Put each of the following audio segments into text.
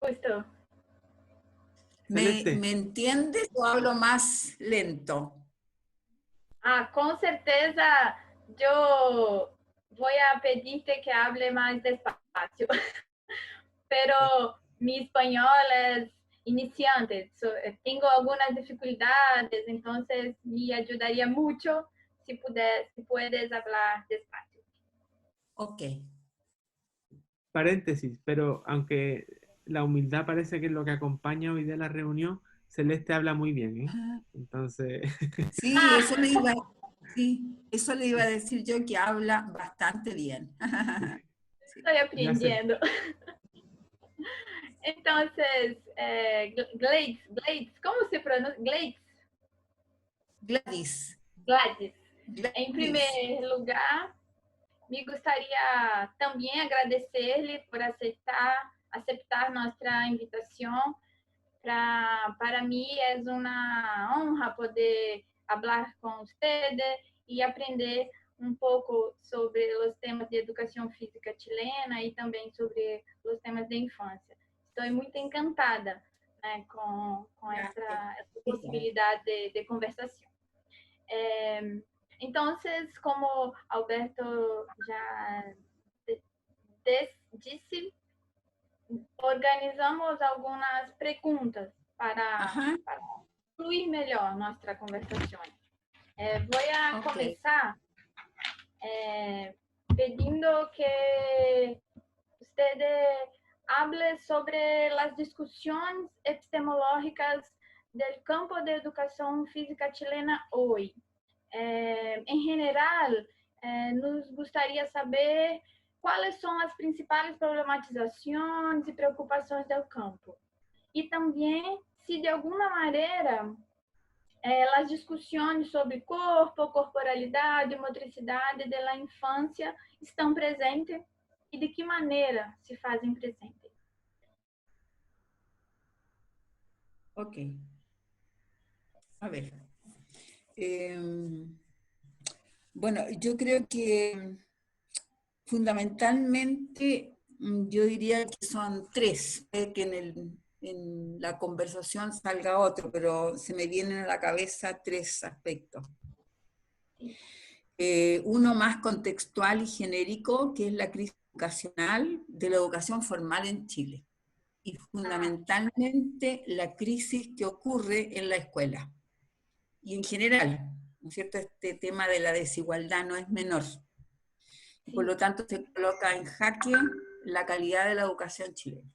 Gusto. Celeste. ¿Me entiendes o hablo más lento? Con certeza yo voy a pedirte que hable más despacio, pero mi español es iniciante, tengo algunas dificultades, entonces me ayudaría mucho si puedes hablar despacio. Ok. Paréntesis, pero aunque la humildad parece que es lo que acompaña hoy de la reunión, Celeste habla muy bien, ¿eh? Entonces, Sí, eso le iba a decir yo, que habla bastante bien. Sí. Estoy ya sé. aprendiendo. Entonces, Glades, ¿cómo se pronuncia? Gladys. Gladys. Em Gladys. primeiro lugar, me gostaria também agradecer-lhe por aceitar nossa invitação. Para mim é uma honra poder falar com você e aprender um pouco sobre os temas de educação física chilena e também sobre os temas de infância. Estou muito encantada, né, com essa possibilidade de conversação. Entonces, como Alberto ya disse, organizamos algunas preguntas para fluir melhor nuestra conversación. Voy a comenzar pidiendo que usted hable sobre las discusiones epistemológicas del campo de educación física chilena hoy. Em geral, nos gostaria de saber quais são as principais problematizações e preocupações do campo. E também, se de alguma maneira, as discussões sobre corpo, corporalidade, motricidade da infância estão presentes e de que maneira se fazem presentes. Ok. A ver. Bueno, yo creo que fundamentalmente yo diría que son tres, que en la conversación salga otro, pero se me vienen a la cabeza tres aspectos. Uno más contextual y genérico, que es la crisis educacional de la educación formal en Chile, y fundamentalmente la crisis que ocurre en la escuela. Y en general, ¿no es cierto?, este tema de la desigualdad no es menor. Y por lo tanto se coloca en jaque la calidad de la educación chilena.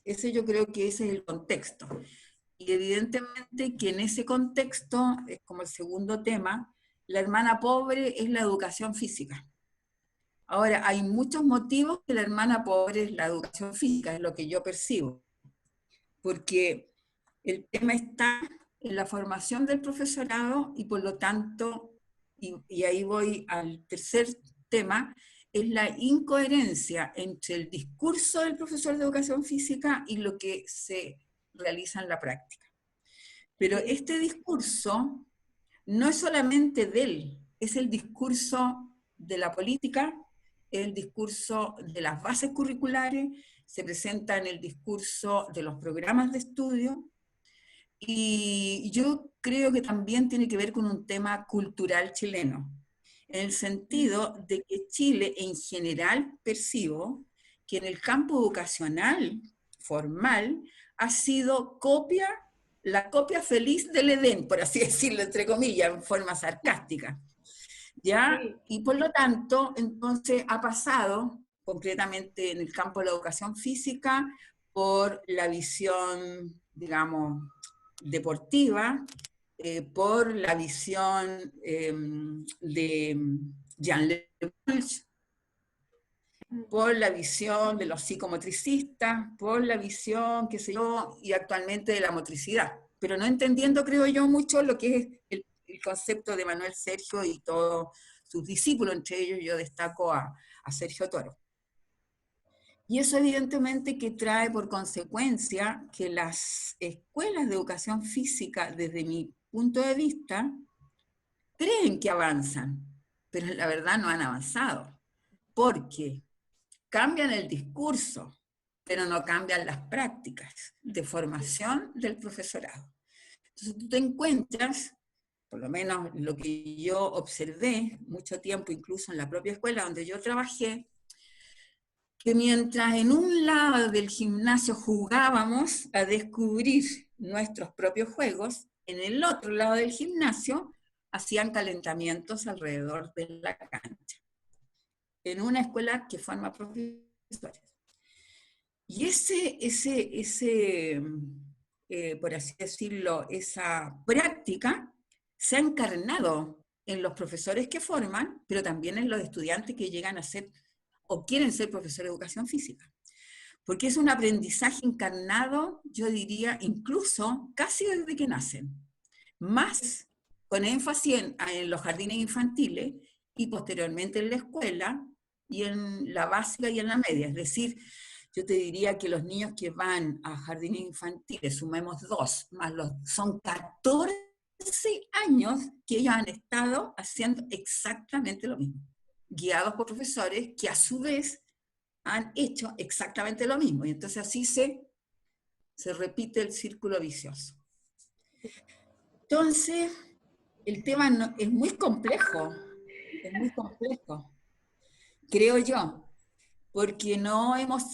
Yo creo que ese es el contexto. Y evidentemente que en ese contexto, es como el segundo tema, la hermana pobre es la educación física. Ahora, hay muchos motivos que la hermana pobre es la educación física, es lo que yo percibo. Porque el tema está en la formación del profesorado y por lo tanto, y ahí voy al tercer tema, es la incoherencia entre el discurso del profesor de educación física y lo que se realiza en la práctica. Pero este discurso no es solamente de él, es el discurso de la política, el discurso de las bases curriculares, se presenta en el discurso de los programas de estudio, y yo creo que también tiene que ver con un tema cultural chileno, en el sentido de que Chile en general percibo que en el campo educacional formal ha sido la copia feliz del Edén, por así decirlo, entre comillas, en forma sarcástica. ¿Ya? Sí. Y por lo tanto, entonces ha pasado, concretamente en el campo de la educación física, por la visión, digamos, deportiva, por la visión de Jean Lebouche, por la visión de los psicomotricistas, por la visión, qué sé yo, y actualmente de la motricidad. Pero no entendiendo, creo yo, mucho lo que es el concepto de Manuel Sergio y todos sus discípulos, entre ellos yo destaco a Sergio Toro. Y eso evidentemente que trae por consecuencia que las escuelas de educación física, desde mi punto de vista, creen que avanzan, pero la verdad no han avanzado, porque cambian el discurso, pero no cambian las prácticas de formación del profesorado. Entonces tú te encuentras, por lo menos lo que yo observé mucho tiempo, incluso en la propia escuela donde yo trabajé, que mientras en un lado del gimnasio jugábamos a descubrir nuestros propios juegos, en el otro lado del gimnasio hacían calentamientos alrededor de la cancha, en una escuela que forma profesores. Y por así decirlo, esa práctica se ha encarnado en los profesores que forman, pero también en los estudiantes que llegan a ser o quieren ser profesores de educación física. Porque es un aprendizaje encarnado, yo diría, incluso casi desde que nacen. Más con énfasis en los jardines infantiles y posteriormente en la escuela y en la básica y en la media. Es decir, yo te diría que los niños que van a jardines infantiles, sumemos 2, son 14 años que ellos han estado haciendo exactamente lo mismo, guiados por profesores que a su vez han hecho exactamente lo mismo. Y entonces así se repite el círculo vicioso. Entonces, el tema es muy complejo, creo yo, porque no hemos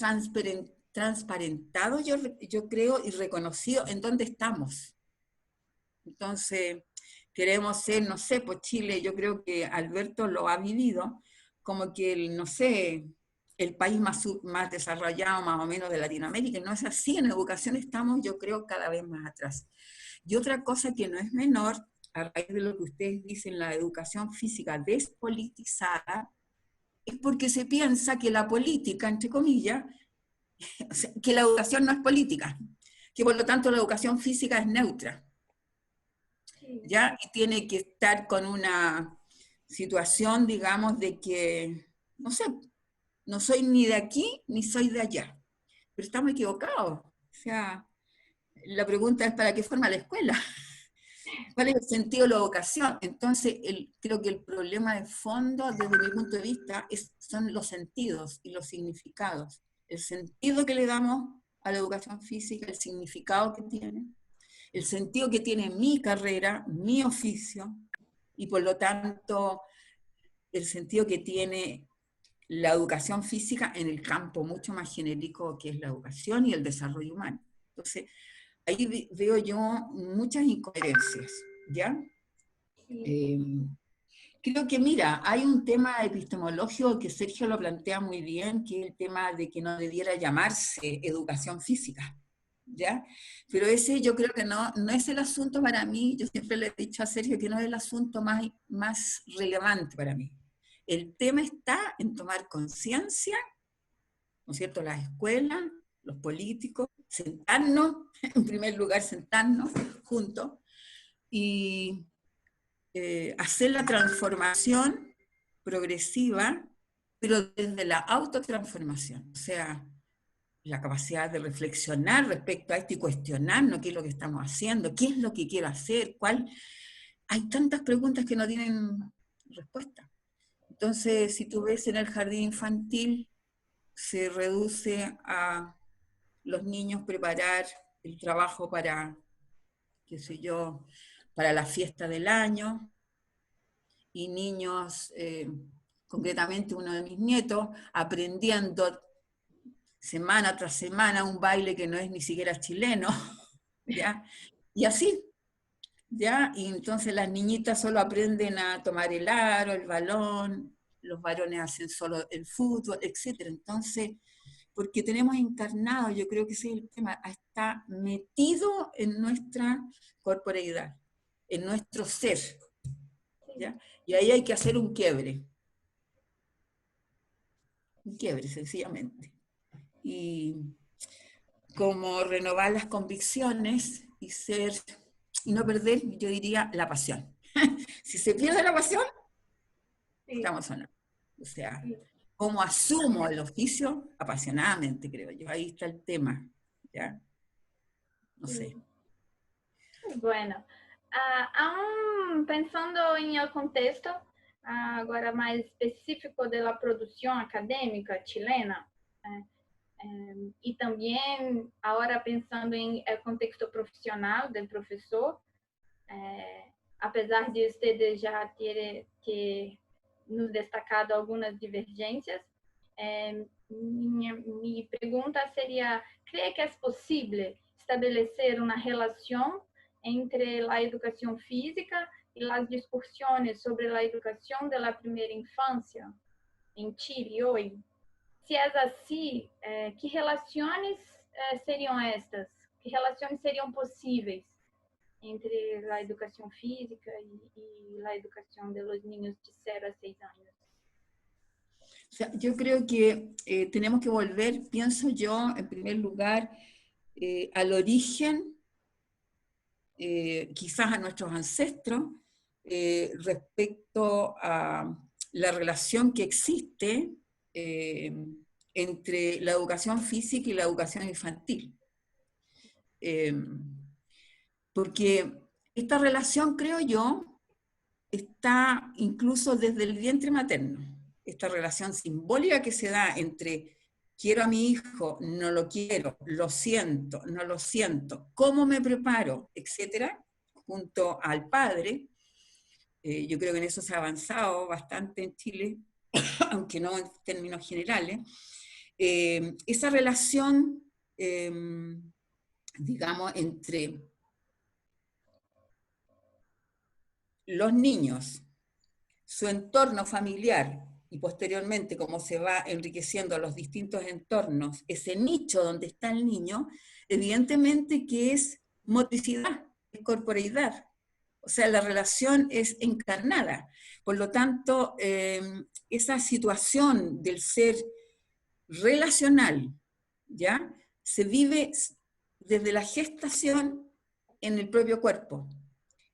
transparentado, yo creo, y reconocido en dónde estamos. Entonces, queremos ser, no sé, pues Chile, yo creo que Alberto lo ha vivido, como que, no sé, el país más desarrollado más o menos de Latinoamérica, y no es así, en educación estamos, yo creo, cada vez más atrás. Y otra cosa que no es menor, a raíz de lo que ustedes dicen, la educación física despolitizada, es porque se piensa que la política, entre comillas, o sea, que la educación no es política, que por lo tanto la educación física es neutra, ¿ya? Y tiene que estar con una situación, digamos, de que, no sé, no soy ni de aquí ni soy de allá, pero estamos equivocados. O sea, la pregunta es, ¿para qué forma la escuela? ¿Cuál es el sentido de la educación? Entonces, creo que el problema de fondo, desde mi punto de vista, son los sentidos y los significados. El sentido que le damos a la educación física, el significado que tiene, el sentido que tiene mi carrera, mi oficio, y por lo tanto, el sentido que tiene la educación física en el campo mucho más genérico que es la educación y el desarrollo humano. Entonces, ahí veo yo muchas incoherencias, ¿ya? Creo que, mira, hay un tema epistemológico que Sergio lo plantea muy bien, que es el tema de que no debiera llamarse educación física, ¿ya? Pero ese yo creo que no es el asunto para mí, yo siempre le he dicho a Sergio que no es el asunto más relevante para mí. El tema está en tomar conciencia, ¿no es cierto?, las escuelas, los políticos, sentarnos, en primer lugar sentarnos juntos y hacer la transformación progresiva, pero desde la autotransformación, o sea, la capacidad de reflexionar respecto a esto y cuestionarnos qué es lo que estamos haciendo, qué es lo que quiero hacer, Hay tantas preguntas que no tienen respuesta. Entonces, si tú ves en el jardín infantil, se reduce a los niños preparar el trabajo para, qué sé yo, para la fiesta del año, y niños, concretamente uno de mis nietos, aprendiendo semana tras semana un baile que no es ni siquiera chileno, ¿ya? Y así, ¿ya? Y entonces las niñitas solo aprenden a tomar el aro, el balón, los varones hacen solo el fútbol, etc. Entonces, porque tenemos encarnado, yo creo que ese es el tema, está metido en nuestra corporeidad, en nuestro ser, ¿ya? Y ahí hay que hacer un quiebre, sencillamente. Y como renovar las convicciones y no perder, yo diría, la pasión. Si se pierde la pasión, estamos sonando. O sea, cómo asumo el oficio apasionadamente, creo yo. Ahí está el tema, ¿ya? No sé. Bueno, pensando em el contexto, agora mais específico da produção acadêmica chilena, Y también ahora pensando en el contexto profesional del profesor, apesar de ustedes ya ter nos destacado algunas divergencias, mi pregunta sería, ¿cree que es posible establecer una relación entre la educación física y las discusiones sobre la educación de la primera infancia en Chile hoy? Si es así, ¿qué relaciones serían estas? ¿Qué relaciones serían posibles entre la educación física y la educación de los niños de 0 a 6 años? O sea, yo creo que tenemos que volver, pienso yo, en primer lugar, al origen, quizás a nuestros ancestros, respecto a la relación que existe entre la educación física y la educación infantil. Porque esta relación, creo yo, está incluso desde el vientre materno. Esta relación simbólica que se da entre quiero a mi hijo, no lo quiero, lo siento, no lo siento, cómo me preparo, etcétera, junto al padre. Yo creo que en eso se ha avanzado bastante en Chile, aunque no en términos generales. Esa relación, digamos, entre los niños, su entorno familiar y posteriormente cómo se va enriqueciendo los distintos entornos, ese nicho donde está el niño, evidentemente que es motricidad, es corporeidad. O sea, la relación es encarnada. Por lo tanto, esa situación del ser relacional, ¿ya? Se vive desde la gestación en el propio cuerpo.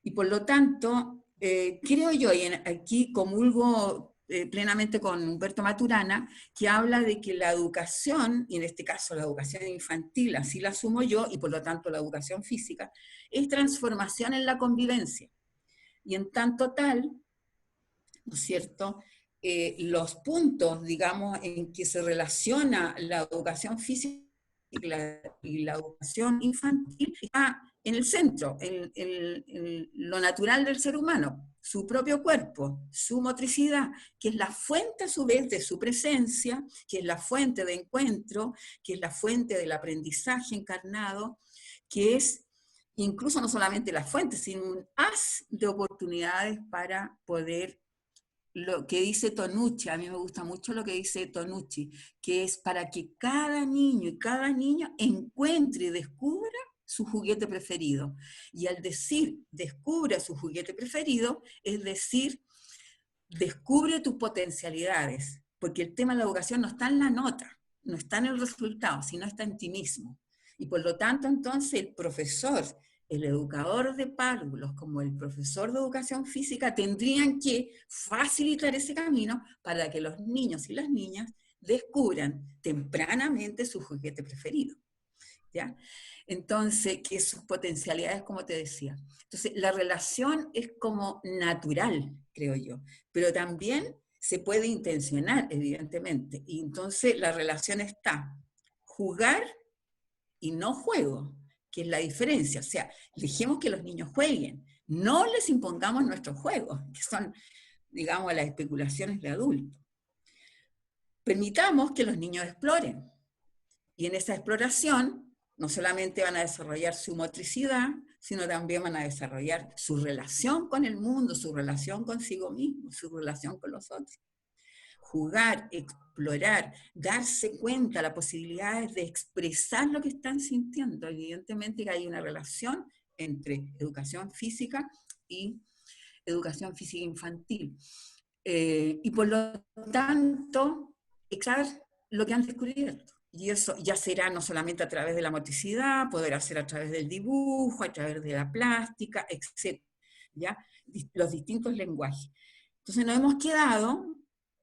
Y por lo tanto, creo yo, y aquí comulgo plenamente con Humberto Maturana, que habla de que la educación, y en este caso la educación infantil, así la asumo yo, y por lo tanto la educación física, es transformación en la convivencia. Y en tanto tal, ¿no es cierto?, los puntos, digamos, en que se relaciona la educación física y la educación infantil está en el centro, en lo natural del ser humano, su propio cuerpo, su motricidad, que es la fuente a su vez de su presencia, que es la fuente de encuentro, que es la fuente del aprendizaje encarnado, que es incluso no solamente la fuente, sino un haz de oportunidades para poder, lo que dice Tonucci, a mí me gusta mucho lo que dice Tonucci, que es para que cada niño y cada niña encuentre y descubra su juguete preferido. Y al decir descubra su juguete preferido, es decir, descubre tus potencialidades, porque el tema de la educación no está en la nota, no está en el resultado, sino está en ti mismo. Y por lo tanto, entonces, el profesor, el educador de párvulos, como el profesor de educación física, tendrían que facilitar ese camino para que los niños y las niñas descubran tempranamente su juguete preferido, ¿ya? Entonces, que sus potencialidades, como te decía. Entonces, la relación es como natural, creo yo, pero también se puede intencionar, evidentemente. Y entonces la relación está jugar y no juego, que es la diferencia. O sea, dejemos que los niños jueguen, no les impongamos nuestros juegos, que son, digamos, las especulaciones de adultos. Permitamos que los niños exploren. Y en esa exploración no solamente van a desarrollar su motricidad, sino también van a desarrollar su relación con el mundo, su relación consigo mismo, su relación con los otros. Jugar, explorar, darse cuenta, las posibilidades de expresar lo que están sintiendo. Evidentemente que hay una relación entre educación física y educación física infantil. Y por lo tanto, expresar lo que han descubierto. Y eso ya será no solamente a través de la motricidad, poder ser a través del dibujo, a través de la plástica, etc. ¿Ya? Los distintos lenguajes. Entonces nos hemos quedado,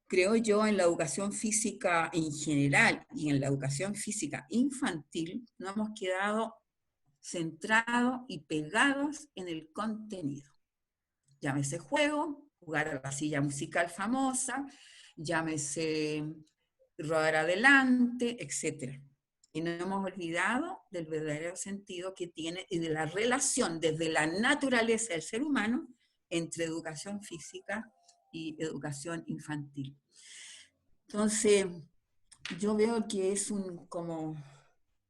creo yo, en la educación física en general y en la educación física infantil, nos hemos quedado centrados y pegados en el contenido. Llámese juego, jugar a la silla musical famosa, llámese rodar adelante, etc. Y no hemos olvidado del verdadero sentido que tiene y de la relación desde la naturaleza del ser humano entre educación física y educación infantil. Entonces, yo veo que es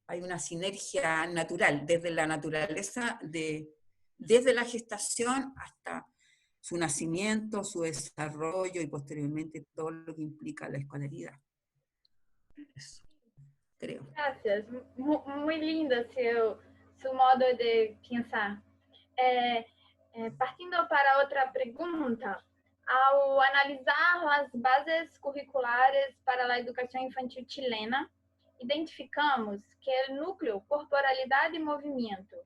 hay una sinergia natural, desde la naturaleza, desde la gestación hasta su nacimiento, su desarrollo y posteriormente todo lo que implica la escolaridad. Eso, creo. Gracias. Muy lindo su modo de pensar. Partindo para outra pergunta, ao analisar as bases curriculares para a educação infantil chilena, identificamos que o núcleo corporalidade e movimento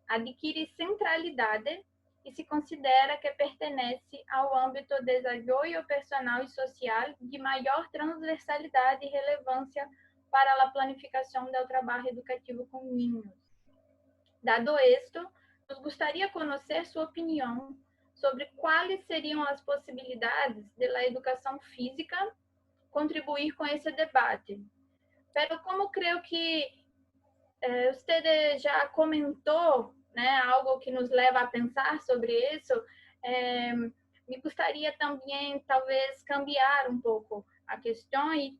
adquire centralidade e se considera que pertenece ao âmbito de desenvolvimento personal e social de maior transversalidade e relevância para a planificação do trabalho educativo com niños. Dado esto, nos gostaria de conhecer sua opinião sobre quais seriam as possibilidades da educação física contribuir com esse debate. Pero como creio que você já comentou, né, algo que nos leva a pensar sobre isso, me gostaria também, talvez, cambiar um pouco a questão e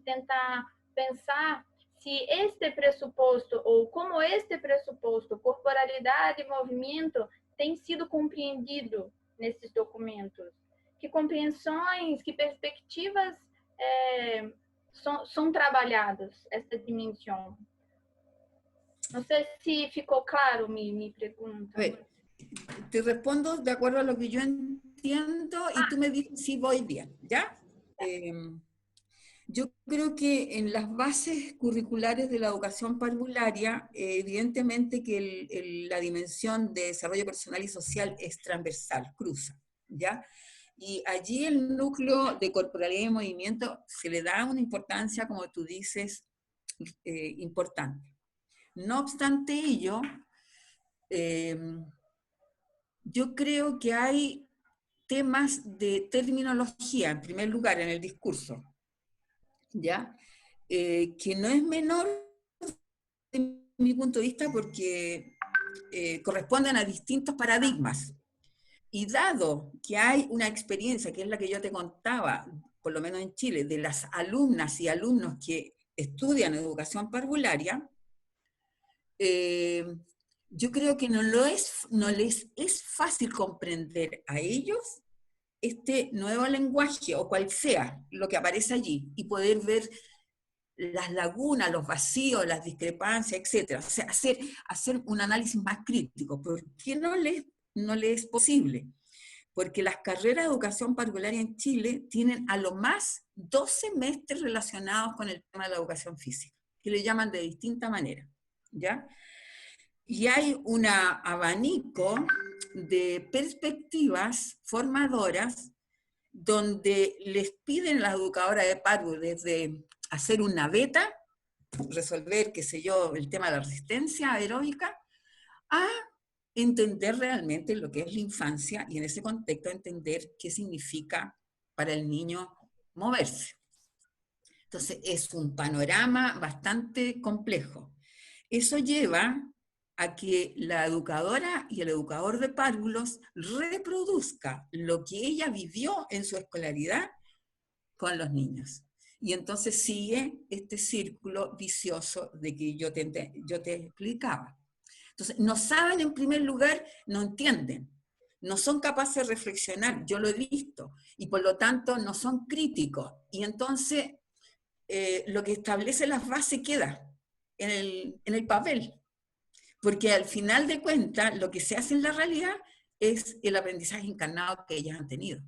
tentar pensar se este pressuposto, ou como este pressuposto, corporalidade e movimento, tem sido compreendido nesses documentos. Que compreensões, que perspectivas são trabalhadas, essa dimensão? Não sei se ficou claro mi pregunta. Te respondo de acuerdo a lo que yo entiendo y tú me dices si voy bien, ¿ya? Yo creo que en las bases curriculares de la educación parvularia, evidentemente que la dimensión de desarrollo personal y social es transversal, cruza, ¿ya? Y allí el núcleo de corporalidad y movimiento se le da una importancia, como tú dices, importante. No obstante ello, yo creo que hay temas de terminología, en primer lugar, en el discurso, ¿ya? Que no es menor de mi punto de vista porque corresponden a distintos paradigmas. Y dado que hay una experiencia, que es la que yo te contaba, por lo menos en Chile, de las alumnas y alumnos que estudian educación parvularia, yo creo que no les es fácil comprender a ellos este nuevo lenguaje, o cual sea lo que aparece allí, y poder ver las lagunas, los vacíos, las discrepancias, etc. O sea, hacer un análisis más crítico. ¿Por qué no les es posible? Porque las carreras de educación parvularia en Chile tienen a lo más 2 semestres relacionados con el tema de la educación física, que le llaman de distinta manera, ¿ya? Y hay un abanico de perspectivas formadoras donde les piden a las educadoras de párvulo desde hacer una beta, resolver, qué sé yo, el tema de la resistencia aeróbica, a entender realmente lo que es la infancia y en ese contexto entender qué significa para el niño moverse. Entonces es un panorama bastante complejo. Eso lleva a que la educadora y el educador de párvulos reproduzca lo que ella vivió en su escolaridad con los niños. Y entonces sigue este círculo vicioso de que yo te explicaba. Entonces, no saben en primer lugar, no entienden, no son capaces de reflexionar, yo lo he visto, y por lo tanto no son críticos. Y entonces lo que establece las bases queda en el papel. Porque al final de cuentas, lo que se hace en la realidad es el aprendizaje encarnado que ellas han tenido,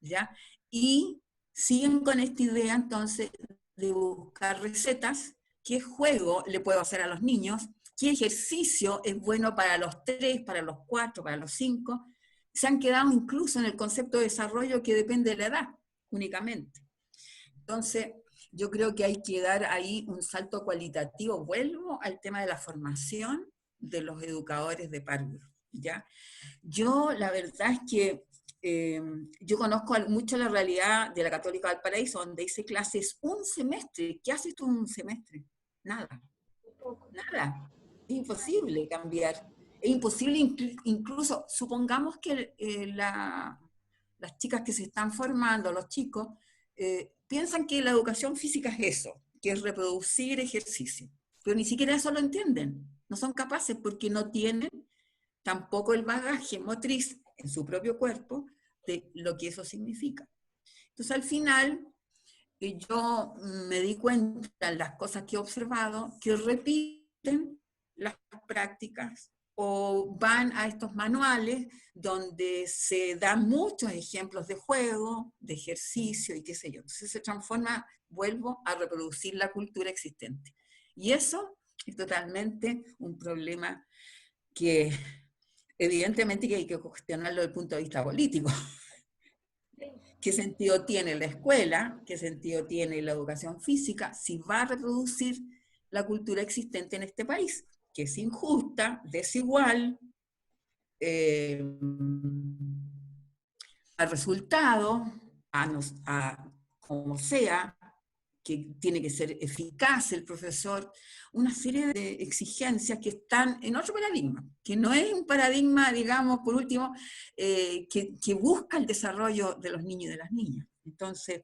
¿ya? Y siguen con esta idea, entonces, de buscar recetas, qué juego le puedo hacer a los niños, qué ejercicio es bueno para los 3, para los 4, para los 5. Se han quedado incluso en el concepto de desarrollo que depende de la edad, únicamente. Entonces, yo creo que hay que dar ahí un salto cualitativo. Vuelvo al tema de la formación de los educadores de párvulos, ¿ya? Yo, la verdad es que yo conozco mucho la realidad de la Católica Valparaíso, donde hice clases un semestre. ¿Qué haces tú un semestre? nada, nada. Es imposible cambiar. Es imposible, incluso, supongamos que las chicas que se están formando, los chicos, piensan que la educación física es eso, que es reproducir ejercicio. Pero ni siquiera eso lo entienden. No son capaces porque no tienen tampoco el bagaje motriz en su propio cuerpo de lo que eso significa. Entonces, al final, yo me di cuenta en las cosas que he observado que repiten las prácticas o van a estos manuales donde se dan muchos ejemplos de juego, de ejercicio y qué sé yo. Entonces se transforma, vuelvo a reproducir la cultura existente. Y eso es totalmente un problema que evidentemente que hay que cuestionarlo desde el punto de vista político. ¿Qué sentido tiene la escuela? ¿Qué sentido tiene la educación física si va a reproducir la cultura existente en este país? Que es injusta, desigual, al resultado, como sea, que tiene que ser eficaz el profesor, una serie de exigencias que están en otro paradigma, que no es un paradigma, digamos, por último, que busca el desarrollo de los niños y de las niñas. Entonces,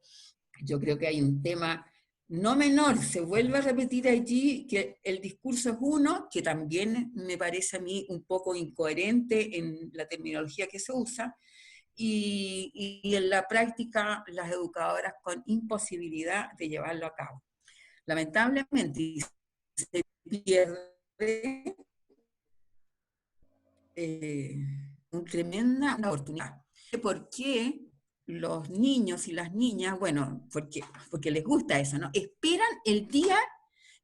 yo creo que hay un tema no menor, se vuelve a repetir allí que el discurso es uno, que también me parece a mí un poco incoherente en la terminología que se usa, y en la práctica las educadoras con imposibilidad de llevarlo a cabo. Lamentablemente se pierde una tremenda oportunidad. ¿Por qué los niños y las niñas, bueno, porque les gusta eso, ¿no? Esperan el día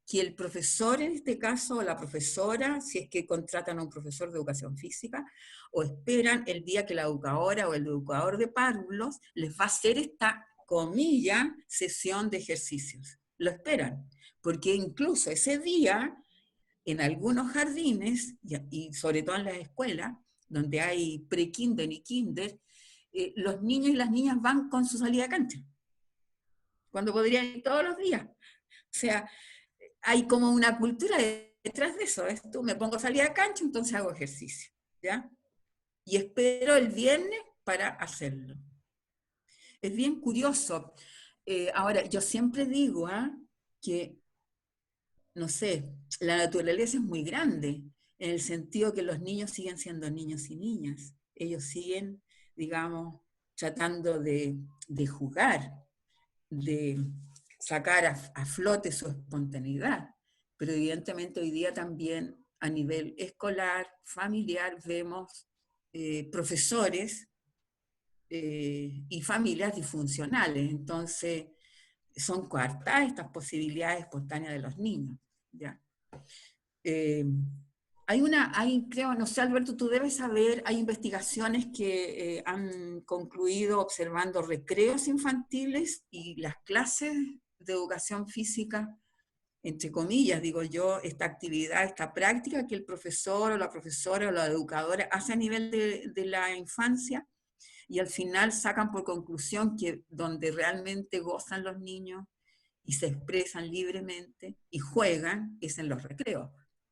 que el profesor, en este caso, o la profesora, si es que contratan a un profesor de educación física, o esperan el día que la educadora o el educador de párvulos les va a hacer esta, comilla, sesión de ejercicios. Lo esperan, porque incluso ese día, en algunos jardines, y sobre todo en las escuelas, donde hay pre-kinder y kinder, los niños y las niñas van con su salida de cancha, cuando podrían ir todos los días. O sea, hay como una cultura detrás de eso. Tú me pongo a salir a cancha, entonces hago ejercicio, ¿ya? Y espero el viernes para hacerlo. Es bien curioso. Ahora, yo siempre digo que, no sé, la naturaleza es muy grande, en el sentido que los niños siguen siendo niños y niñas. Ellos siguen, digamos, tratando de jugar, de sacar a flote su espontaneidad. Pero evidentemente hoy día también a nivel escolar, familiar, vemos profesores y familias disfuncionales. Entonces, son coartadas estas posibilidades espontáneas de los niños. ¿Ya? Creo, no sé, Alberto, tú debes saber, hay investigaciones que han concluido observando recreos infantiles y las clases de educación física, entre comillas, digo yo, esta actividad, esta práctica que el profesor o la profesora o la educadora hace a nivel de la infancia, y al final sacan por conclusión que donde realmente gozan los niños y se expresan libremente y juegan es en los recreos.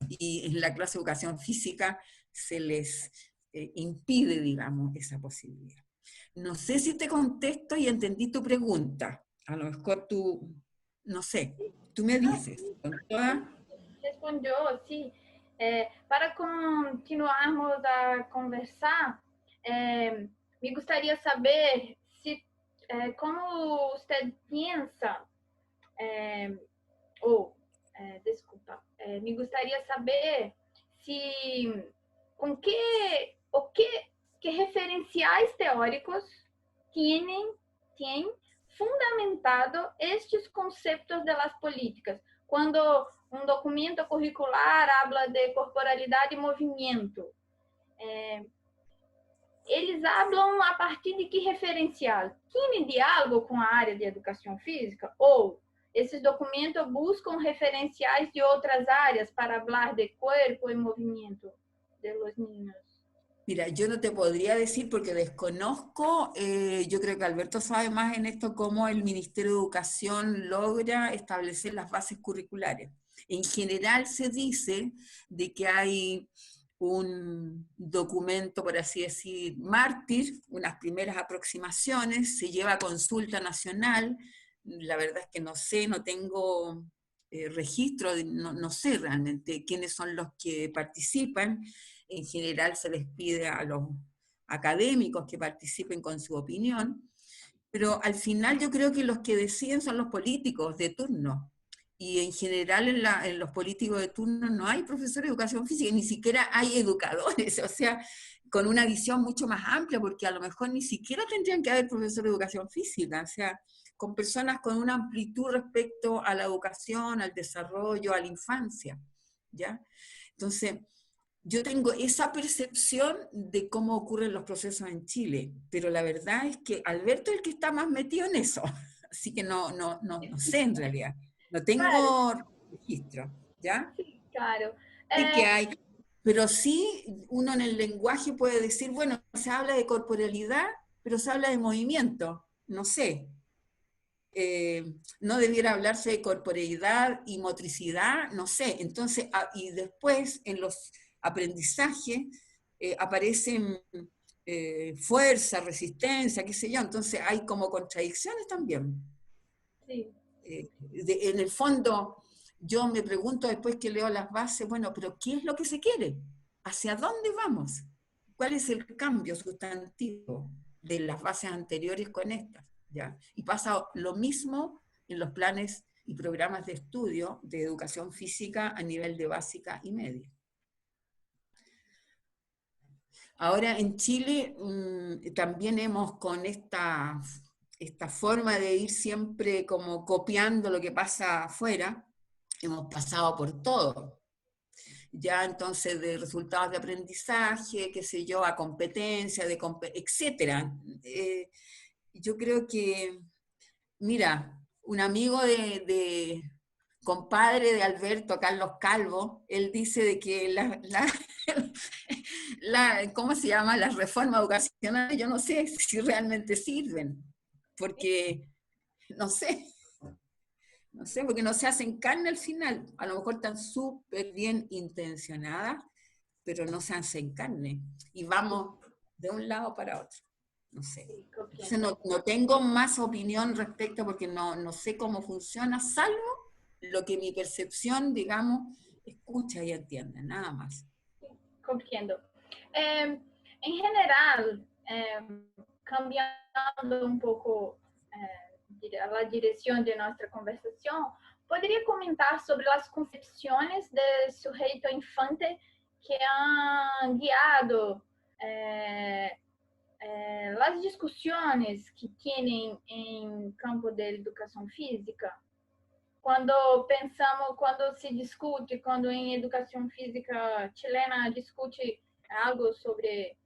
Y en la clase de educación física se les impide, digamos, esa posibilidad. No sé si te contesto y entendí tu pregunta. A lo mejor tú, no sé, tú me dices. Respondió, sí. Para continuarmos a conversar, me gustaría saber si, como usted piensa, desculpa, me gustaría saber si com que referenciais teóricos têm fundamentado estes conceitos das políticas. Quando um documento curricular habla de corporalidade e movimento, eles hablam a partir de que referencial? Tem diálogo com a área de educação física? Ou esses documentos buscam referenciais de outras áreas para falar de cuerpo e movimento de los niños? Mira, yo no te podría decir porque desconozco, yo creo que Alberto sabe más en esto, cómo el Ministerio de Educación logra establecer las bases curriculares. En general se dice de que hay un documento, por así decir, mártir, unas primeras aproximaciones, se lleva a consulta nacional, la verdad es que no sé, no tengo registro, no sé realmente quiénes son los que participan, en general se les pide a los académicos que participen con su opinión, pero al final yo creo que los que deciden son los políticos de turno, y en general en los políticos de turno no hay profesores de educación física, ni siquiera hay educadores, o sea, con una visión mucho más amplia, porque a lo mejor ni siquiera tendrían que haber profesores de educación física, o sea, con personas con una amplitud respecto a la educación, al desarrollo, a la infancia, ¿ya? Entonces, yo tengo esa percepción de cómo ocurren los procesos en Chile, pero la verdad es que Alberto es el que está más metido en eso, así que no sé en realidad. No Claro, tengo registro, ¿ya? sí, claro. Sí que hay, pero sí uno en el lenguaje puede decir, bueno, se habla de corporalidad, pero se habla de movimiento, no sé. No debiera hablarse de corporeidad y motricidad, no sé. Entonces, y después en los aprendizajes aparecen fuerza, resistencia, qué sé yo. Entonces hay como contradicciones también. Sí, En el fondo, yo me pregunto después que leo las bases, bueno, pero ¿qué es lo que se quiere? ¿Hacia dónde vamos? ¿Cuál es el cambio sustantivo de las bases anteriores con estas? ¿Ya? Y pasa lo mismo en los planes y programas de estudio de educación física a nivel de básica y media. Ahora en Chile también hemos con esta forma de ir siempre como copiando lo que pasa afuera, hemos pasado por todo. Ya entonces de resultados de aprendizaje, qué sé yo, a competencia, etcétera. Yo creo que, mira, un amigo compadre de Alberto, Carlos Calvo, él dice de que ¿cómo se llama? Las reformas educacionales, yo no sé si realmente sirven, porque, no sé, porque no se hacen carne al final, a lo mejor están súper bien intencionadas, pero no se hacen carne, y vamos de un lado para otro, no sé. sí, Entonces comprendo. no tengo más opinión respecto, porque no sé cómo funciona, salvo lo que mi percepción, digamos, escucha y entiende, nada más. Comprendo. En general, cambiando un poco la dirección de nuestra conversación, ¿podría comentar sobre las concepciones del sujeto infante que han guiado las discusiones que tienen en campo de educación física? Quando se discute, quando em educação física chilena discute algo sobre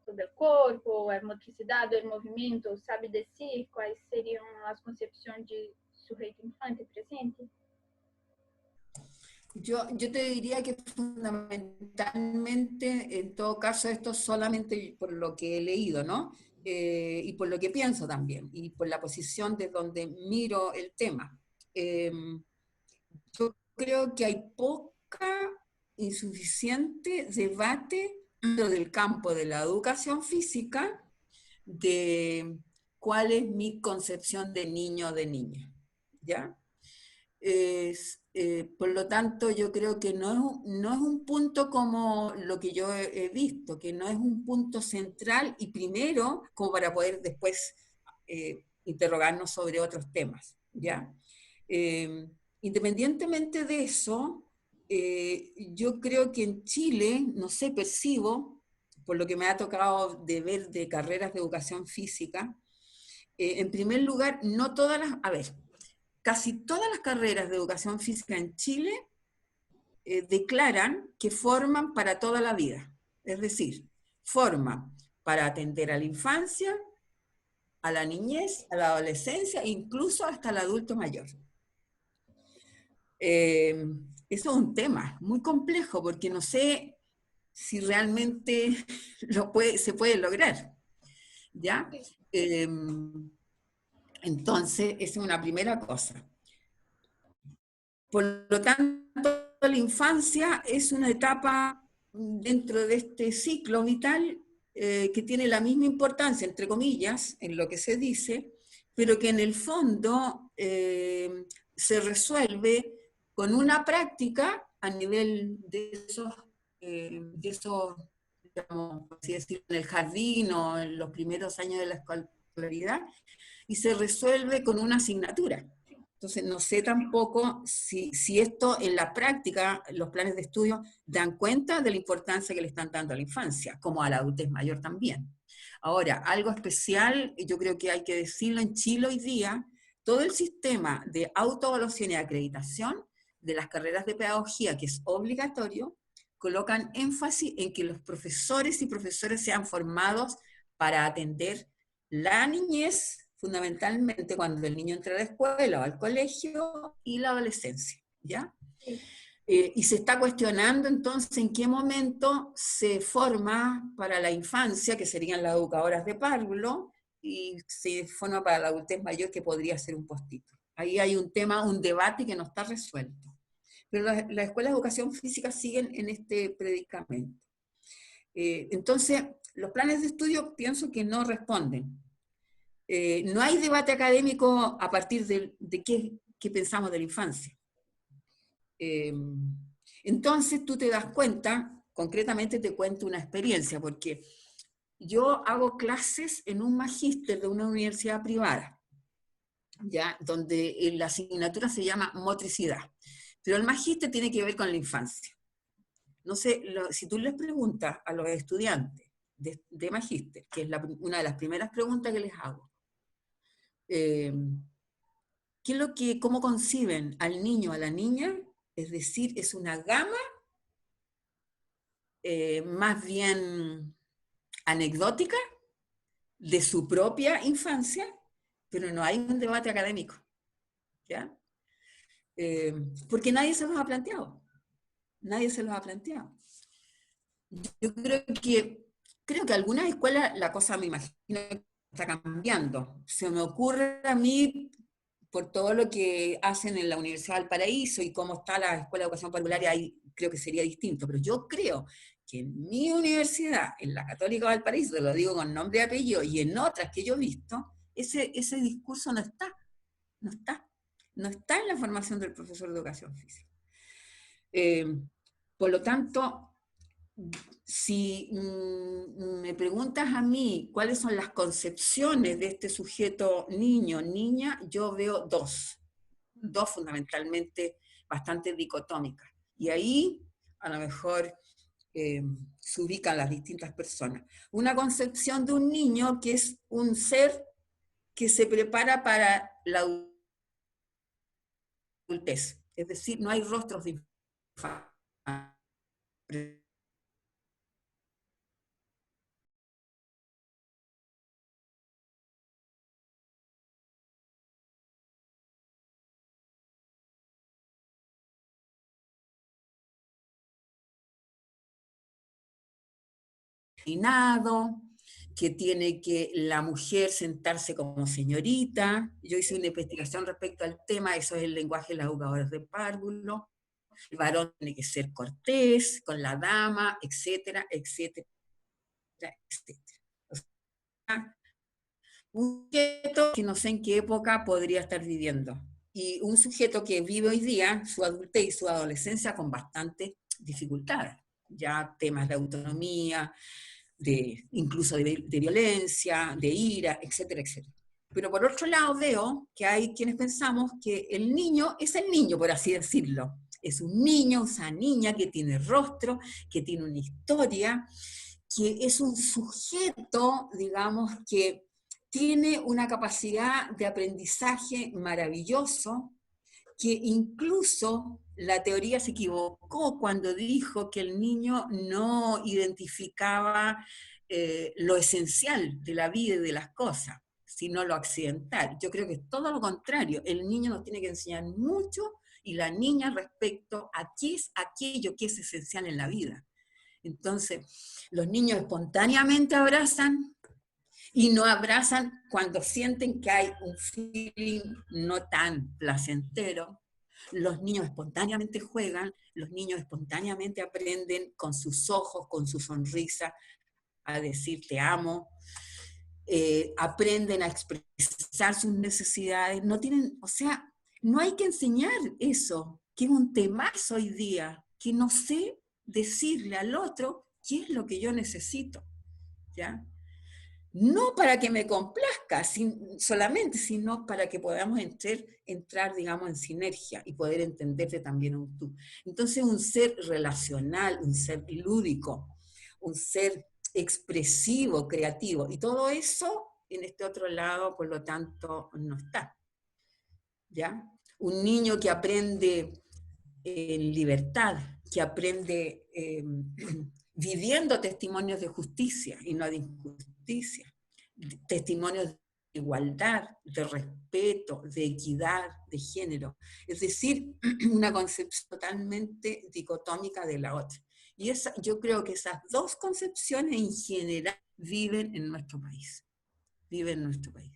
o corpo, a motricidade, o movimento, sabe decir quais seriam as concepções de sujeito infante presente? Yo te diría que fundamentalmente, en todo caso, esto solamente por lo que he leído, ¿no? Y por lo que pienso también, y por la posición de donde miro el tema. Yo creo que hay poca, insuficiente debate dentro del campo de la educación física de cuál es mi concepción de niño o de niña, ¿ya? Por lo tanto, yo creo que no es un punto como lo que yo he visto, que no es un punto central y primero como para poder después interrogarnos sobre otros temas, ¿ya? Independientemente de eso, yo creo que en Chile, no sé, percibo, por lo que me ha tocado de ver de carreras de educación física, en primer lugar, no todas las, a ver, casi todas las carreras de educación física en Chile declaran que forman para toda la vida. Es decir, forman para atender a la infancia, a la niñez, a la adolescencia, incluso hasta el adulto mayor. Eso es un tema muy complejo porque no sé si realmente se puede lograr, ¿ya? Entonces, esa es una primera cosa. Por lo tanto, la infancia es una etapa dentro de este ciclo vital que tiene la misma importancia, entre comillas, en lo que se dice, pero que en el fondo se resuelve con una práctica a nivel de esos digamos, por así decirlo, en el jardín o en los primeros años de la escolaridad, y se resuelve con una asignatura. Entonces, no sé tampoco si esto en la práctica, los planes de estudio dan cuenta de la importancia que le están dando a la infancia, como a la adultez mayor también. Ahora, algo especial, yo creo que hay que decirlo en Chile hoy día, todo el sistema de autoevaluación y acreditación de las carreras de pedagogía, que es obligatorio, colocan énfasis en que los profesores y profesoras sean formados para atender la niñez, fundamentalmente cuando el niño entra a la escuela o al colegio, y la adolescencia, ¿ya? Sí. Y se está cuestionando entonces en qué momento se forma para la infancia, que serían las educadoras de párvulo, y se forma para la adultez mayor, que podría ser un posttítulo. Ahí hay un tema, un debate que no está resuelto. Pero las escuelas de educación física siguen en este predicamento. Entonces, los planes de estudio pienso que no responden. No hay debate académico a partir de qué pensamos de la infancia. Entonces tú te das cuenta, concretamente te cuento una experiencia, porque yo hago clases en un magíster de una universidad privada, ¿ya? Donde la asignatura se llama motricidad, pero el magíster tiene que ver con la infancia. No sé, si tú les preguntas a los estudiantes de magíster, que es una de las primeras preguntas que les hago, ¿cómo conciben al niño o a la niña? Es decir, es una gama más bien anecdótica de su propia infancia, pero no hay un debate académico, ¿ya? Porque nadie se los ha planteado. Nadie se los ha planteado. Yo creo que algunas escuelas la cosa me imagino que está cambiando. Se me ocurre a mí, por todo lo que hacen en la Universidad de Valparaíso y cómo está la Escuela de Educación Parvularia, ahí creo que sería distinto, pero yo creo que en mi universidad, en la Católica de Valparaíso, te lo digo con nombre y apellido, y en otras que yo he visto, ese discurso no está en la formación del profesor de educación física. Por lo tanto, si me preguntas a mí cuáles son las concepciones de este sujeto niño, niña, yo veo dos fundamentalmente bastante dicotómicas. Y ahí a lo mejor se ubican las distintas personas. Una concepción de un niño que es un ser que se prepara para la adultez. Es decir, no hay rostros de infancia. Que tiene que la mujer sentarse como señorita. Yo hice una investigación respecto al tema, eso es el lenguaje de las educadoras de párvulo. El varón tiene que ser cortés con la dama, etcétera, etcétera, etcétera. O sea, un sujeto que no sé en qué época podría estar viviendo. Y un sujeto que vive hoy día su adultez y su adolescencia con bastantes dificultades. Ya temas de autonomía, incluso de violencia, de ira, etcétera, etcétera. Pero por otro lado veo que hay quienes pensamos que el niño es el niño, por así decirlo. Es un niño, esa niña que tiene rostro, que tiene una historia, que es un sujeto, digamos, que tiene una capacidad de aprendizaje maravilloso, que incluso la teoría se equivocó cuando dijo que el niño no identificaba lo esencial de la vida y de las cosas, sino lo accidental. Yo creo que es todo lo contrario. El niño nos tiene que enseñar mucho y la niña respecto a qué es aquello que es esencial en la vida. Entonces, los niños espontáneamente abrazan y no abrazan cuando sienten que hay un feeling no tan placentero, Los niños espontáneamente juegan, los niños espontáneamente aprenden con sus ojos, con su sonrisa, a decir te amo, aprenden a expresar sus necesidades, no tienen, o sea, no hay que enseñar eso, que es un temazo hoy día, que no sé decirle al otro qué es lo que yo necesito, ¿ya? No para que me complazca solamente, sino para que podamos entrar, digamos, en sinergia y poder entenderte también un tú. Entonces, un ser relacional, un ser lúdico, un ser expresivo, creativo, y todo eso en este otro lado, por lo tanto, no está. ¿Ya? Un niño que aprende en libertad, que aprende viviendo testimonios de justicia y no de injusticia, testimonios de igualdad, de respeto, de equidad, de género. Es decir, una concepción totalmente dicotómica de la otra. Y yo creo que esas dos concepciones en general viven en nuestro país. Viven en nuestro país.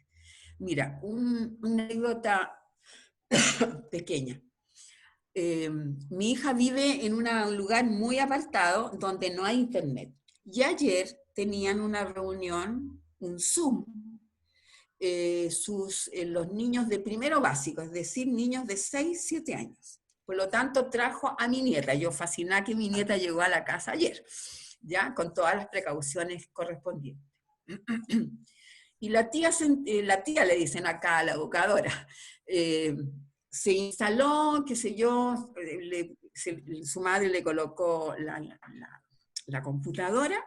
Mira, una anécdota pequeña. Mi hija vive en un lugar muy apartado donde no hay internet. Y ayer tenían una reunión, un Zoom, los niños de primero básico, es decir, niños de 6, 7 años. Por lo tanto, trajo a mi nieta. Yo fascinada que mi nieta llegó a la casa ayer, ya con todas las precauciones correspondientes. Y la tía le dicen acá a la educadora, se instaló, qué sé yo, su madre le colocó la computadora,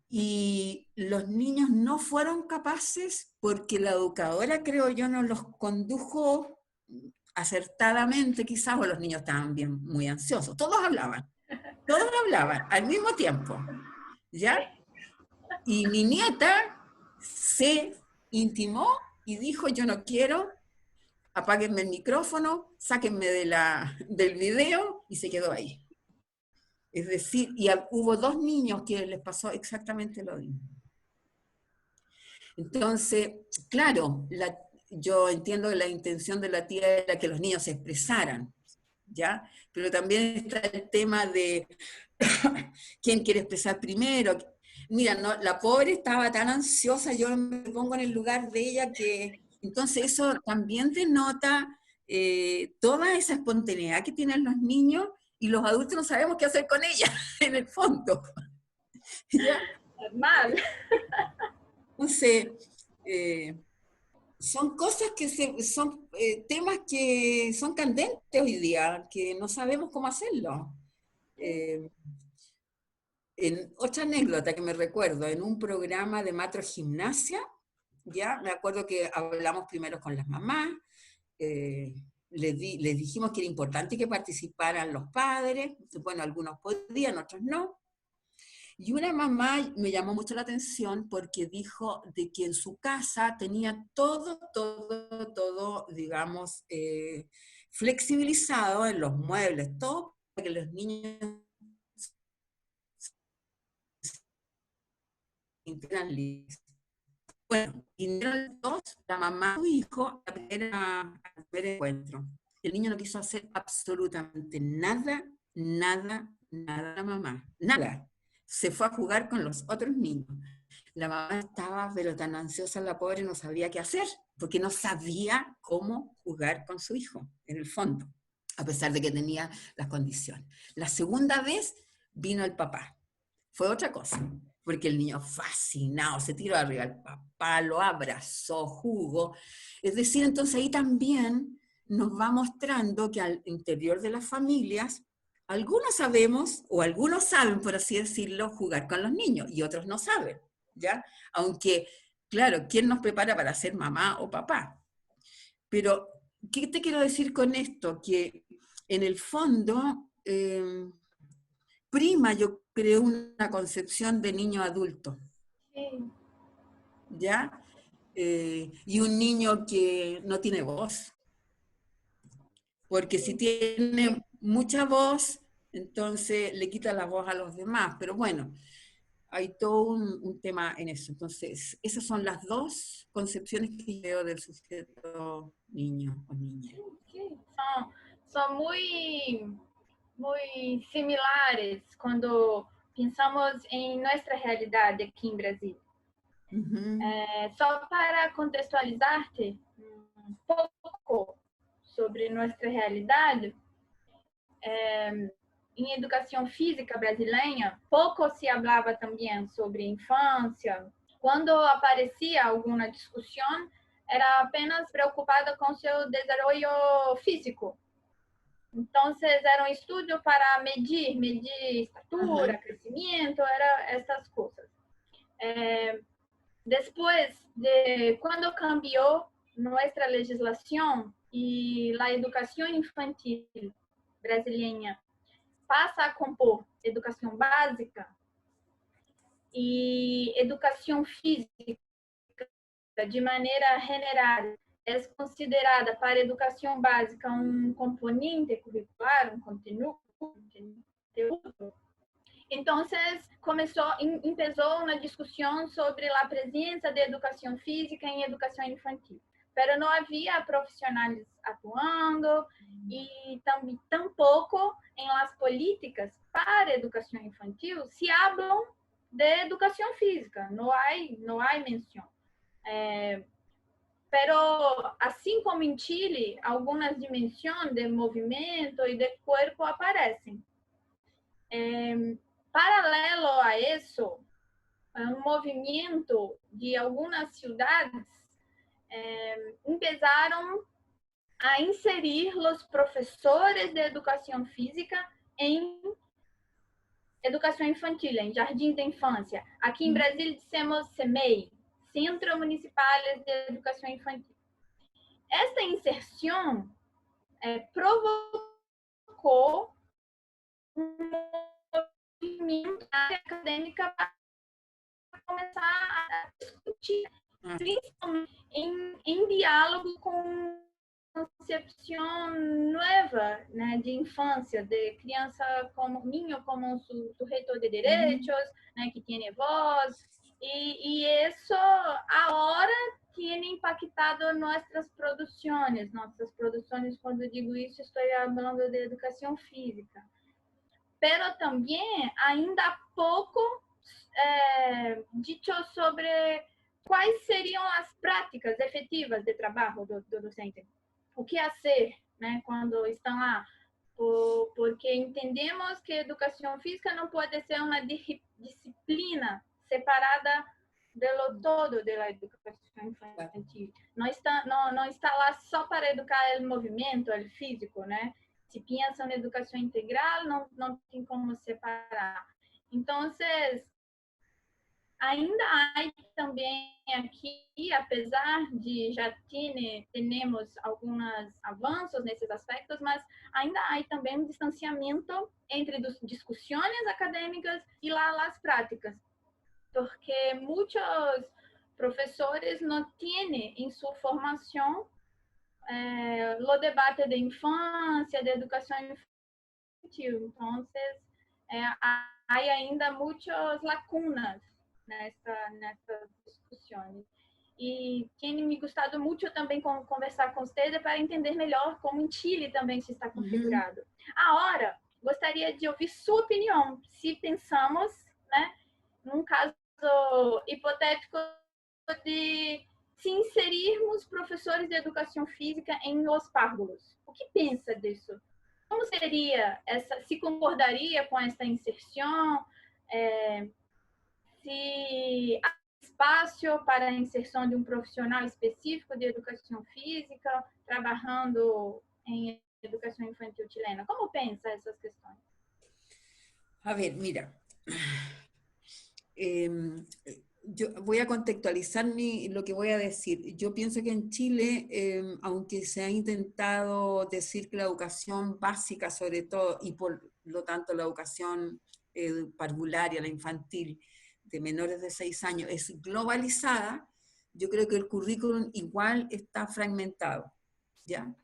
y los niños no fueron capaces, porque la educadora, creo yo, no los condujo acertadamente, quizás, o los niños estaban bien, muy ansiosos. Todos hablaban al mismo tiempo, ¿ya? Y mi nieta se intimó y dijo, yo no quiero, apáguenme el micrófono, sáquenme del video, y se quedó ahí. Es decir, y hubo 2 niños que les pasó exactamente lo mismo. Entonces, claro, yo entiendo que la intención de la tía era que los niños se expresaran, ¿ya? Pero también está el tema de quién quiere expresar primero. Mira, no, la pobre estaba tan ansiosa, yo me pongo en el lugar de ella, que entonces eso también denota toda esa espontaneidad que tienen los niños, y los adultos no sabemos qué hacer con ella, en el fondo. ¿Ya? Normal. Entonces, son cosas que son temas que son candentes hoy día, que no sabemos cómo hacerlo. En otra anécdota que me recuerdo, en un programa de matrogimnasia, ya me acuerdo que hablamos primero con las mamás, les dijimos que era importante que participaran los padres, bueno, algunos podían, otros no. Y una mamá me llamó mucho la atención porque dijo de que en su casa tenía todo, digamos, flexibilizado en los muebles, todo para que los niños eran libres. Bueno, vinieron los 2, la mamá y su hijo, al primer encuentro. El niño no quiso hacer absolutamente nada, la mamá, nada. Se fue a jugar con los otros niños. La mamá estaba, pero tan ansiosa, la pobre, no sabía qué hacer, porque no sabía cómo jugar con su hijo, en el fondo, a pesar de que tenía las condiciones. La segunda vez vino el papá. Fue otra cosa, porque el niño fascinado, se tiró arriba al papá, lo abrazó, jugó. Es decir, entonces ahí también nos va mostrando que al interior de las familias, algunos sabemos, o algunos saben, por así decirlo, jugar con los niños, y otros no saben, ¿ya? Aunque, claro, ¿quién nos prepara para ser mamá o papá? Pero, ¿qué te quiero decir con esto? Que en el fondo, prima, yo creo, una concepción de niño adulto. Sí. ¿Ya? Y un niño que no tiene voz. Porque si tiene mucha voz, entonces le quita la voz a los demás. Pero bueno, hay todo un tema en eso. Entonces, esas son las dos concepciones que veo del sujeto niño o niña. Sí, son muy similares cuando pensamos en nuestra realidad aquí en Brasil. Só para contextualizar-te um pouco sobre nossa realidade, em educação física brasileira, pouco se falava também sobre infância. Quando aparecia alguma discussão, era apenas preocupada com seu desenvolvimento físico. Então, era um estudo para medir estatura, crescimento, era essas coisas. Después de cuando cambió nuestra legislación y la educación infantil brasileña pasa a compor educación básica y educación física de manera general es considerada para educación básica un componente curricular, un conteúdo. Entonces, empezó una discusión sobre la presencia de educación física en educación infantil. Pero no había profesionales actuando y tampoco en las políticas para educación infantil se hablan de educación física, no hay mención. Pero así como en Chile, algunas dimensiones de movimiento y de cuerpo aparecen. Paralelo a isso, um movimento de algumas cidades começaram a inserir os professores de educação física em educação infantil, em jardins de infância. Aqui em Brasília dizemos CEMEI, Centro Municipal de Educação Infantil. Esta inserção provocou acadêmica para começar a discutir, principalmente em diálogo com concepção nova, né, de infância, de criança como niño como um sujeito de direitos, né, que tem voz, e isso agora tem impactado nossas produções. Quando digo isso, estou falando de educação física. Pero também ainda há pouco dito sobre quais seriam as práticas efetivas de trabalho do docente. O que fazer, né, quando estão lá? Porque entendemos que educação física não pode ser uma disciplina separada do todo da educação infantil. Não está lá só para educar o movimento, o físico, né? Se pensa na educação integral, não tem como separar. Então, ainda há também aqui, apesar de já temos alguns avanços nesses aspectos, mas ainda há também um distanciamento entre as discussões acadêmicas e as práticas, porque muitos professores não têm em sua formação o debate de infância, de educação infantil. Então, há ainda muitas lacunas nessas discussões. E tem me gostado muito também conversar com vocês para entender melhor como em Chile também se está configurado. Agora, gostaria de ouvir sua opinião, se pensamos, né, num caso hipotético de se inserirmos professores de educação física em los párvulos. O que pensa disso? Como seria se concordaria com essa inserção? Se há espaço para a inserção de um profissional específico de educação física, trabalhando em educação infantil chilena? Como pensa essas questões? A ver, mira, yo voy a contextualizar lo que voy a decir. Yo pienso que en Chile, aunque se ha intentado decir que la educación básica, sobre todo, y por lo tanto la educación parvularia, la infantil, de menores de 6 años, es globalizada, yo creo que el currículum igual está fragmentado, ¿ya?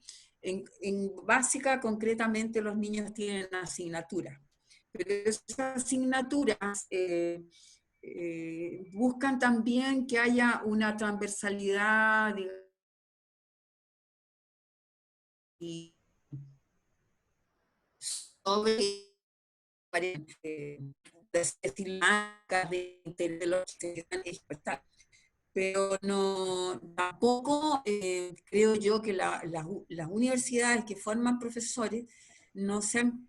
En básica, concretamente, los niños tienen asignaturas, pero esas asignaturas buscan también que haya una transversalidad y sobre de los pero no, tampoco creo yo que las universidades que forman profesores no se han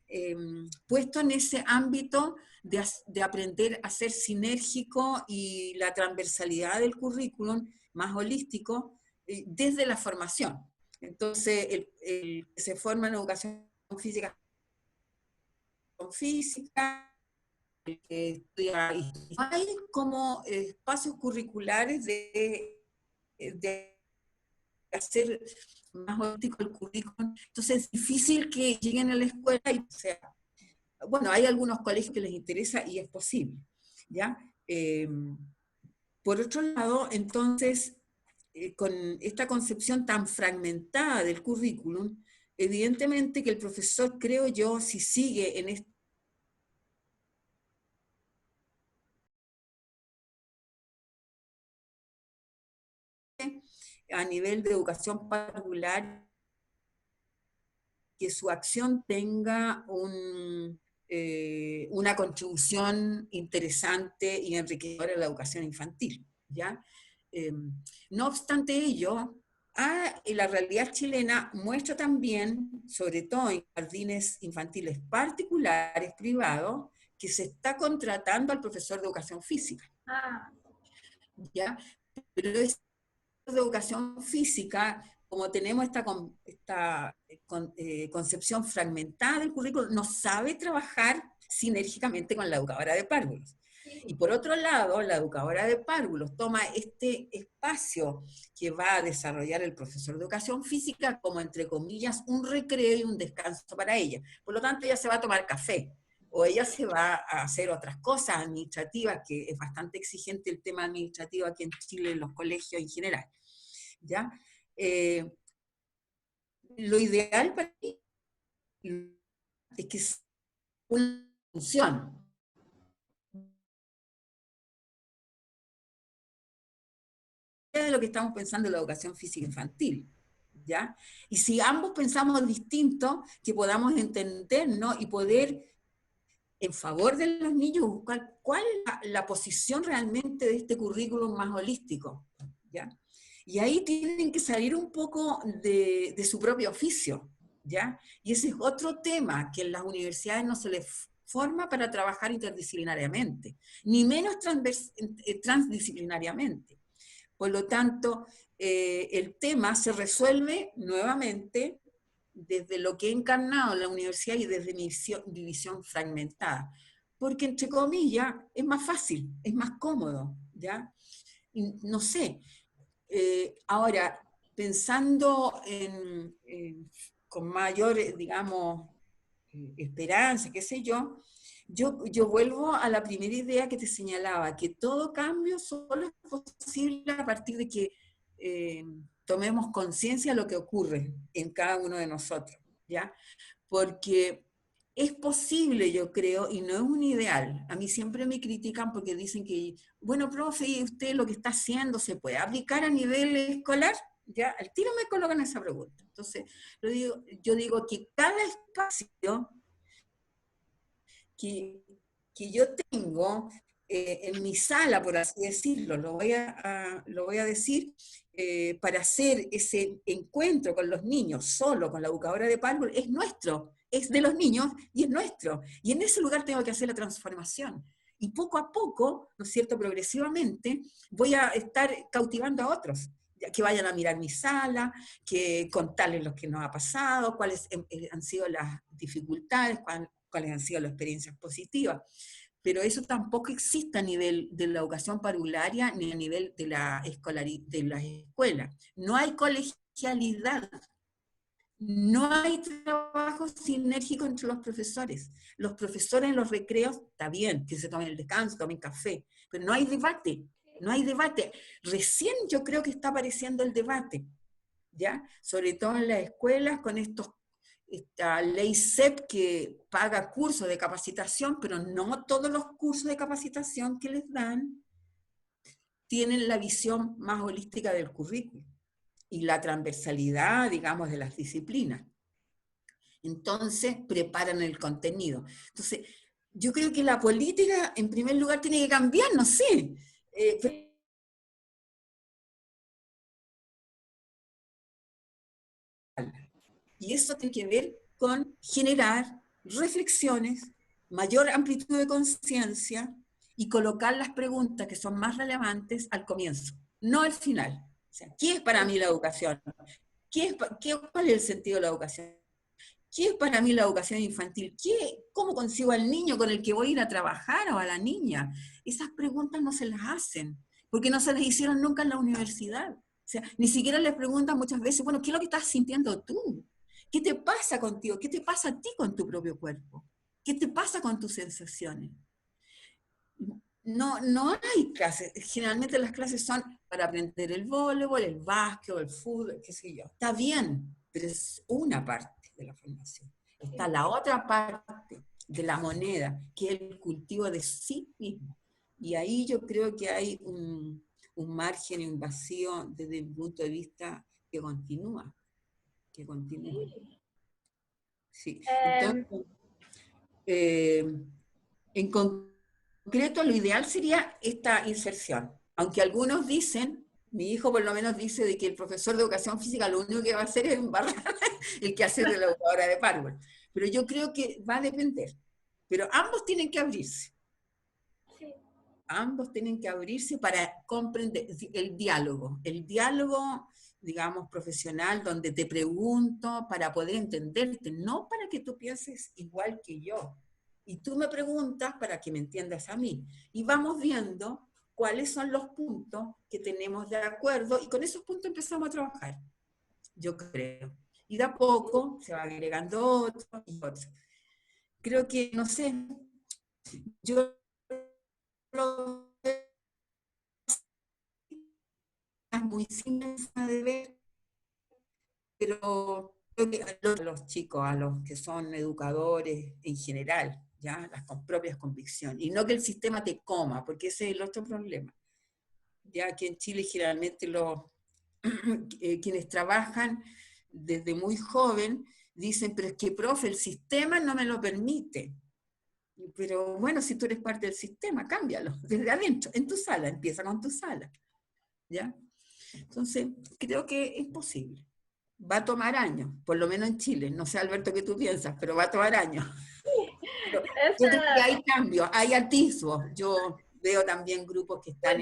puesto en ese ámbito de aprender a ser sinérgico y la transversalidad del currículum más holístico desde la formación. Entonces, el que se forma en educación física, hay como espacios curriculares de hacer más holístico el currículum. Entonces es difícil que lleguen a la escuela y, o sea, bueno, hay algunos colegios que les interesa y es posible, ¿ya? Por otro lado, entonces, con esta concepción tan fragmentada del currículum, evidentemente que el profesor, creo yo, si sigue en este a nivel de educación particular, que su acción tenga una contribución interesante y enriquecedora a la educación infantil, ¿ya? No obstante ello, la realidad chilena muestra también, sobre todo en jardines infantiles particulares, privados, que se está contratando al profesor de educación física, ¿ya? Pero es de educación física, como tenemos esta concepción fragmentada del currículo, no sabe trabajar sinérgicamente con la educadora de párvulos. Y por otro lado, la educadora de párvulos toma este espacio que va a desarrollar el profesor de educación física como, entre comillas, un recreo y un descanso para ella. Por lo tanto, ella se va a tomar café, o ella se va a hacer otras cosas administrativas, que es bastante exigente el tema administrativo aquí en Chile, en los colegios en general, ¿ya? Lo ideal para mí es que sea una función. De lo que estamos pensando en la educación física infantil, ¿ya? Y si ambos pensamos distinto, que podamos entendernos y poder, en favor de los niños, buscar cuál es la posición realmente de este currículum más holístico, ¿ya? Y ahí tienen que salir un poco de su propio oficio, ¿ya? Y ese es otro tema que en las universidades no se les forma para trabajar interdisciplinariamente, ni menos transdisciplinariamente. Por lo tanto, el tema se resuelve nuevamente desde lo que he encarnado en la universidad y desde mi visión fragmentada. Porque, entre comillas, es más fácil, es más cómodo, ¿ya? Y, no sé. Ahora, pensando con mayor, digamos, esperanza, qué sé yo, yo vuelvo a la primera idea que te señalaba, que todo cambio solo es posible a partir de que tomemos conciencia de lo que ocurre en cada uno de nosotros, ¿ya? Porque es posible, yo creo, y no es un ideal. A mí siempre me critican porque dicen que, bueno, profe, ¿y usted lo que está haciendo se puede aplicar a nivel escolar? Ya, al tiro me colocan esa pregunta. Entonces, yo digo que cada espacio que yo tengo en mi sala, por así decirlo, lo voy a decir, para hacer ese encuentro con los niños, solo con la educadora de párvulos, es nuestro, es de los niños y es nuestro. Y en ese lugar tengo que hacer la transformación. Y poco a poco, ¿no es cierto?, progresivamente, voy a estar cautivando a otros, que vayan a mirar mi sala, que contarles lo que nos ha pasado, cuáles han sido las dificultades, cuáles han sido las experiencias positivas. Pero eso tampoco existe a nivel de la educación parvularia ni a nivel de la escuela. No hay colegialidad, no hay trabajo sinérgico entre los profesores. Los profesores en los recreos, está bien, que se tomen el descanso, tomen café, pero no hay debate, no hay debate. Recién yo creo que está apareciendo el debate, ¿ya? Sobre todo en las escuelas con estos esta ley CEP que paga cursos de capacitación, pero no todos los cursos de capacitación que les dan tienen la visión más holística del currículo y la transversalidad, digamos, de las disciplinas. Entonces, preparan el contenido. Entonces, yo creo que la política, en primer lugar, tiene que cambiar, no sé. Y eso tiene que ver con generar reflexiones, mayor amplitud de conciencia y colocar las preguntas que son más relevantes al comienzo, no al final. O sea, ¿qué es para mí la educación? ¿Cuál es el sentido de la educación? ¿Qué es para mí la educación infantil? ¿Cómo consigo al niño con el que voy a ir a trabajar o a la niña? Esas preguntas no se las hacen, porque no se las hicieron nunca en la universidad. O sea, ni siquiera les preguntan muchas veces, bueno, ¿qué es lo que estás sintiendo tú? ¿Qué te pasa contigo? ¿Qué te pasa a ti con tu propio cuerpo? ¿Qué te pasa con tus sensaciones? No hay clases. Generalmente las clases son para aprender el voleibol, el básquet, el fútbol, qué sé yo. Está bien, pero es una parte de la formación. Está la otra parte de la moneda, que es el cultivo de sí mismo. Y ahí yo creo que hay un margen y un vacío desde mi punto de vista que continúa. Que continúa. Sí. Entonces, en concreto, lo ideal sería esta inserción. Aunque algunos dicen, mi hijo por lo menos dice de que el profesor de educación física lo único que va a hacer es embarrar el quehacer de la educadora de párvulo. Pero yo creo que va a depender. Pero ambos tienen que abrirse. Sí. Ambos tienen que abrirse para comprender el diálogo, digamos, profesional, donde te pregunto para poder entenderte, no para que tú pienses igual que yo. Y tú me preguntas para que me entiendas a mí. Y vamos viendo cuáles son los puntos que tenemos de acuerdo y con esos puntos empezamos a trabajar, yo creo. Y de a poco se va agregando otro y otro. Creo que, no sé, yo lo es muy simple de ver, pero creo que a los chicos, a los que son educadores en general, ya las con propias convicciones, y no que el sistema te coma, porque ese es el otro problema. Ya que en Chile generalmente quienes trabajan desde muy joven dicen, pero es que, profe, el sistema no me lo permite. Pero bueno, si tú eres parte del sistema, cámbialo, desde adentro, en tu sala, empieza con tu sala. ¿Ya? Entonces, creo que es posible. Va a tomar años, por lo menos en Chile. No sé, Alberto, qué tú piensas, pero va a tomar años. Pero yo creo que hay cambios, hay atisbos. Yo veo también grupos que están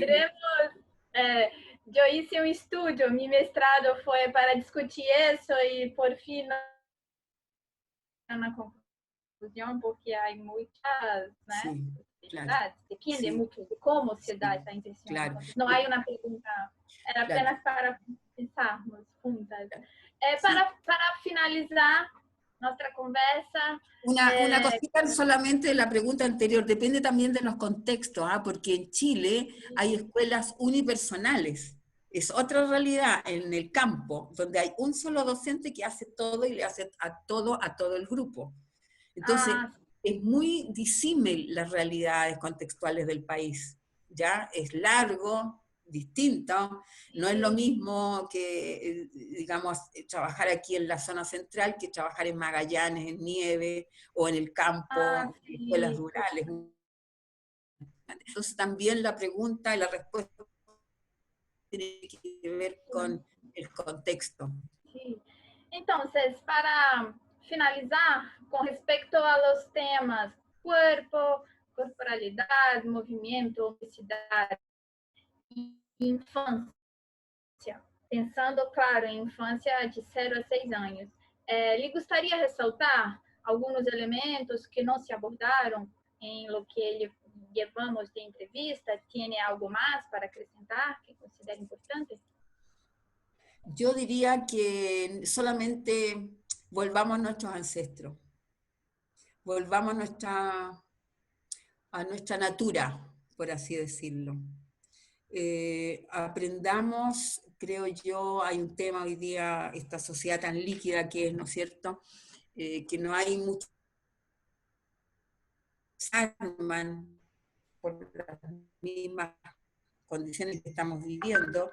yo hice un estudio, mi mestrado fue para discutir eso y por fin una conclusión porque hay muchas, ¿no? Sí, claro. Depende Sí. mucho de cómo se da esa intención. Claro. No hay una pregunta, era apenas para pensarmos juntas. Para finalizar nuestra conversa. Una cosita solamente de la pregunta anterior, depende también de los contextos, porque en Chile hay escuelas unipersonales. Es otra realidad en el campo, donde hay un solo docente que hace todo y le hace a todo el grupo. Entonces, es muy disímil las realidades contextuales del país, ¿ya? Es largo, distinto, no es lo mismo que, digamos, trabajar aquí en la zona central que trabajar en Magallanes, en nieve, o en el campo, en escuelas rurales. Entonces también la pregunta y la respuesta tiene que ver con el contexto. Sí. Entonces, para finalizar, con respecto a los temas cuerpo, corporalidad, movimiento, obesidad y infancia, pensando, claro, em infância de 0 a 6 anos, lhe gostaria de ressaltar alguns elementos que não se abordaram em lo que llevamos de entrevista? ¿Tiene algo más para acrescentar que considere importante? Yo diría que solamente volvamos a nuestros ancestros, volvamos a nuestra natura, por así decirlo. Aprendamos, creo yo, hay un tema hoy día, esta sociedad tan líquida que es, ¿no es cierto?, que no hay mucho desarman por las mismas condiciones que estamos viviendo,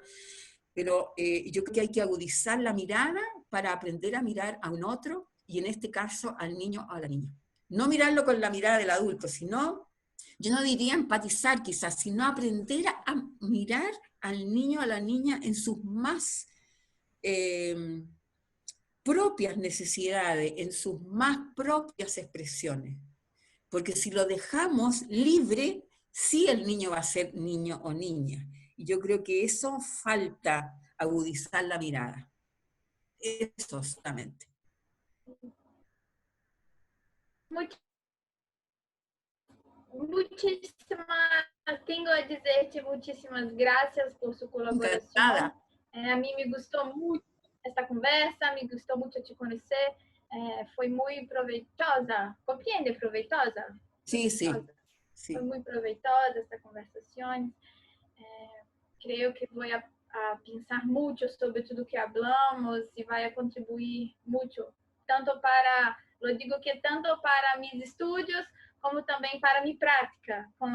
pero yo creo que hay que agudizar la mirada para aprender a mirar a un otro, y en este caso al niño o a la niña. No mirarlo con la mirada del adulto, sino, yo no diría empatizar quizás, sino aprender a mirar al niño o a la niña en sus más propias necesidades, en sus más propias expresiones. Porque si lo dejamos libre, sí el niño va a ser niño o niña. Y yo creo que eso falta, agudizar la mirada. Eso solamente. Tengo a decirte muchísimas gracias por su colaboración. Encantada. A mí me gustó mucho esta conversa, me gustó mucho te conocer. Fue muy provechosa. ¿Comprende? Provechosa. Sí, sí. Sí. Fue muy provechosa esta conversación. Creo que voy a pensar mucho sobre todo que hablamos y va a contribuir mucho, tanto para, lo digo que tanto para mis estudios, como também para mi práctica com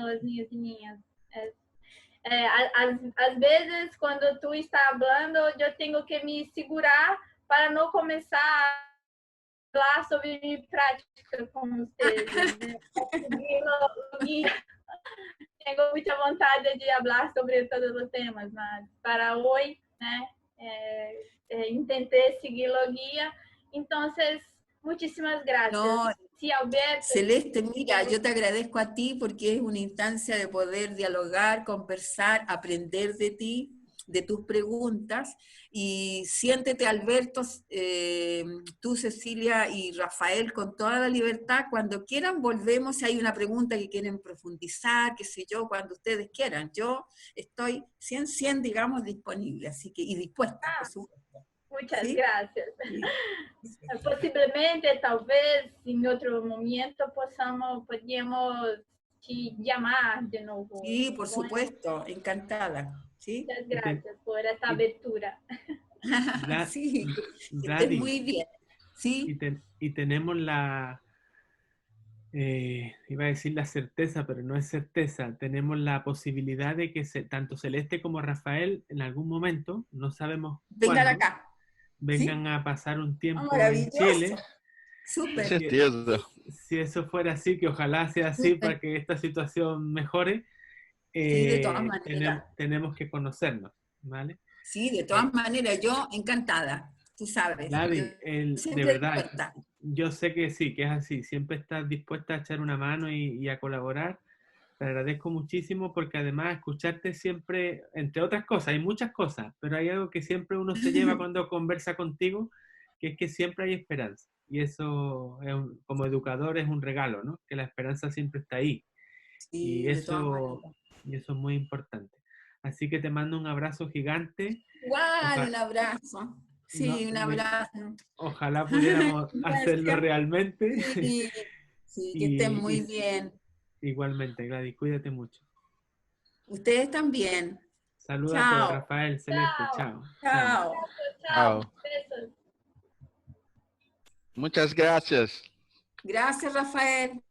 as minhas niñas. Às vezes, quando tu está falando, eu tenho que me segurar para não começar a falar sobre minha prática com vocês. Tenho muita vontade de falar sobre todos os temas, mas para hoje, né, intenté seguir la guía. Entonces, muchísimas gracias. No, sí, Alberto. Celeste, mira, yo te agradezco a ti porque es una instancia de poder dialogar, conversar, aprender de ti, de tus preguntas, y siéntete, Alberto, tú, Cecilia y Rafael, con toda la libertad. Cuando quieran volvemos, si hay una pregunta que quieren profundizar, qué sé yo, cuando ustedes quieran. Yo estoy 100%, digamos, disponible, así que, y dispuesta, por supuesto. Muchas gracias. Sí. Posiblemente, talvez, en otro momento podríamos te llamar de nuevo. Sí, por supuesto, encantada. ¿Sí? Muchas gracias por esta abertura. Sí, estés muy bien. ¿Sí? Y tenemos la, iba a decir la certeza, pero no es certeza, tenemos la posibilidad de que tanto Celeste como Rafael en algún momento, no sabemos vengan cuándo, acá. vengan a pasar un tiempo en maravilloso. Chile. Súper. Si eso fuera así, que ojalá sea así para que esta situación mejore, sí, de todas maneras. Tenemos que conocernos, ¿vale? Sí, de todas maneras, yo encantada, tú sabes. Gladys, de verdad, yo sé que sí, que es así, siempre estás dispuesta a echar una mano y a colaborar. Te agradezco muchísimo porque además escucharte siempre, entre otras cosas, hay muchas cosas, pero hay algo que siempre uno se lleva cuando conversa contigo, que es que siempre hay esperanza. Y eso, como educador, es un regalo, ¿no? Que la esperanza siempre está ahí. Sí, y eso es muy importante. Así que te mando un abrazo gigante. Igual, un abrazo. Sí, un abrazo. Ojalá pudiéramos hacerlo realmente. Sí, sí, que estén muy bien. Igualmente, Gladys, cuídate mucho. Ustedes también. Saludos a todos, Rafael, Celeste, chao. Chao. Chao. Muchas gracias. Gracias, Rafael.